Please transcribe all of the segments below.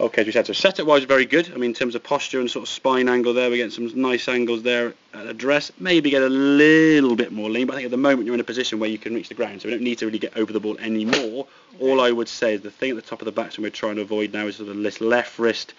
Okay, as we said, so setup-wise, very good. I mean, in terms of posture and sort of spine angle there, we're getting some nice angles there at address. Maybe get a little bit more lean, but I think at the moment you're in a position where you can reach the ground, so we don't need to really get over the ball anymore. Okay. All I would say is the thing at the top of the backswing we're trying to avoid now is sort of this left wrist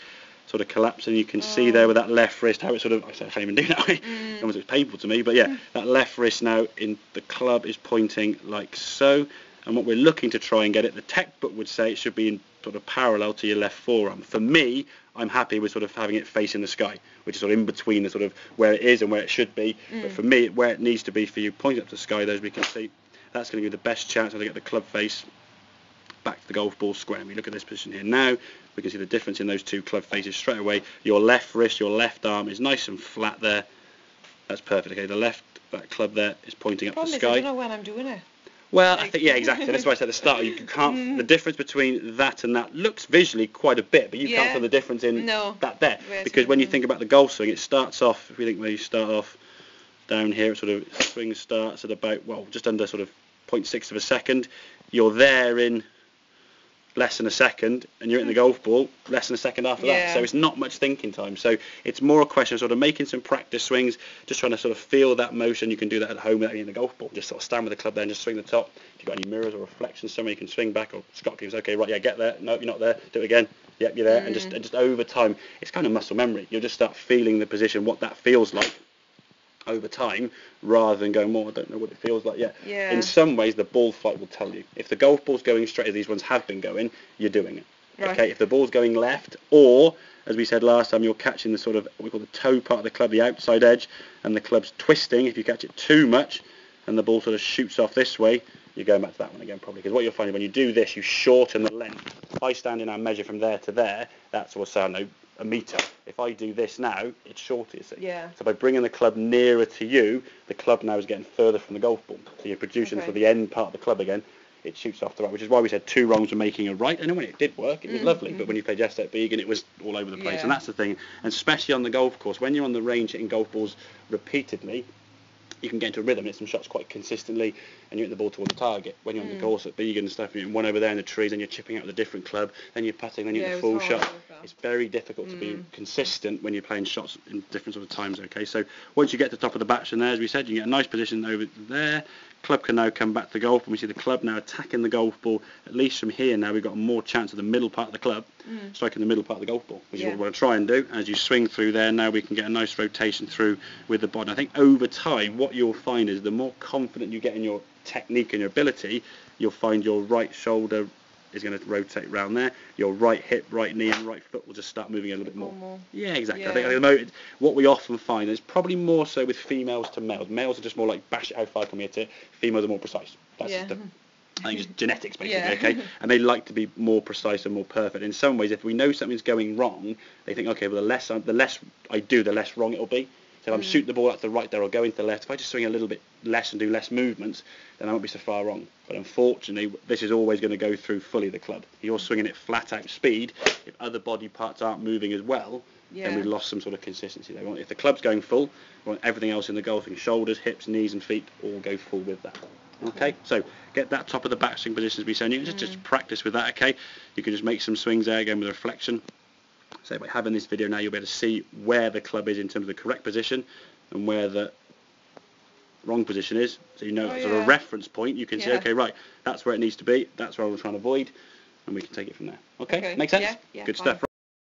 sort of collapsing. You can see there with that left wrist how it sort of, I can't even do that way, almost it's painful to me, but yeah, that left wrist now in the club is pointing like so. And what we're looking to try and get it, the textbook would say it should be in sort of parallel to your left forearm. For me, I'm happy with sort of having it facing the sky, which is sort of in between the sort of where it is and where it should be. But for me, where it needs to be for you, pointing up to the sky, there as we can see, that's going to give you the best chance to get the club face back to the golf ball square. And we look at this position here now, we can see the difference in those two club faces straight away. Your left wrist, your left arm is nice and flat there. That's perfect. Okay, the left, that club there is pointing up to the sky. I don't know when I'm doing it. Well, I think, yeah, exactly. That's why I said at the start, you can't, the difference between that and that looks visually quite a bit, but you can't feel the difference in that there. Because when you think about the golf swing, it starts off, if we think where you start off down here, it sort of swing starts at about, well, just under sort of 0.6 of a second. You're there in less than a second, and you're in the golf ball less than a second after that. So it's not much thinking time. So it's more a question of sort of making some practice swings, just trying to sort of feel that motion. You can do that at home without being in the golf ball. Just sort of stand with the club there and just swing the top. If you've got any mirrors or reflections somewhere, you can swing back. Or Scott gives, okay, right, yeah, get there. No, you're not there. Do it again. Yep, you're there. And just over time, it's kind of muscle memory. You'll just start feeling the position, what that feels like over time, rather than going, I don't know what it feels like yet. In some ways, the ball flight will tell you. If the golf ball's going straight, as these ones have been going, you're doing it. Okay, if the ball's going left, or, as we said last time, you're catching the sort of, what we call the toe part of the club, the outside edge, and the club's twisting. If you catch it too much, and the ball sort of shoots off this way, you're going back to that one again, probably. Because what you'll find is when you do this, you shorten the length. If I stand in our measure from there to there, that's what's, I don't know, a metre. If I do this now, it's shorter, you see. So by bringing the club nearer to you, the club now is getting further from the golf ball. So you're producing for the end part of the club again, it shoots off the right, which is why we said 2 wrongs were making a right. And when it did work, it was lovely. But when you played yesterday at Beacon, it was all over the place. And that's the thing. And especially on the golf course, when you're on the range hitting golf balls repeatedly, you can get into a rhythm, hit some shots quite consistently, and you're hitting the ball towards the target. When you're on the course at Beacon and stuff, you're hitting one over there in the trees, and you're chipping out with a different club, then you're putting, then you're hitting the full shot. It's very difficult to be consistent when you're playing shots in different sort of times. Okay, so once you get to the top of the backswing there, as we said, you get a nice position over there. Club can now come back to the golf, and we see the club now attacking the golf ball. At least from here now, we've got more chance of the middle part of the club striking the middle part of the golf ball, which is what we're going to try and do. As you swing through there, now we can get a nice rotation through with the body. I think over time, what you'll find is the more confident you get in your technique and your ability, you'll find your right shoulder is going to rotate round there. Your right hip, right knee, and right foot will just start moving a little bit more. Yeah, exactly. I think at the moment, what we often find is probably more so with females to males. Males are just more like bash it, how far can we hit it? Females are more precise. That's just I think just genetics basically, okay? And they like to be more precise and more perfect. In some ways, if we know something's going wrong, they think, okay, well the less I do, the less wrong it'll be. So if I'm shooting the ball out to the right there or going to the left, if I just swing a little bit less and do less movements, then I won't be so far wrong. But unfortunately, this is always going to go through fully the club. You're swinging it flat out speed. If other body parts aren't moving as well, then we've lost some sort of consistency there. If the club's going full, we want everything else in the golfing, shoulders, hips, knees and feet, all go full with that. Okay, so get that top of the backswing position as we said. You can just practice with that, okay? You can just make some swings there again with a reflection. So by having this video now, you'll be able to see where the club is in terms of the correct position and where the wrong position is. So you know sort of a reference point. You can say, okay, right, that's where it needs to be. That's where I'm trying to avoid. And we can take it from there. Okay? Make sense? Good stuff.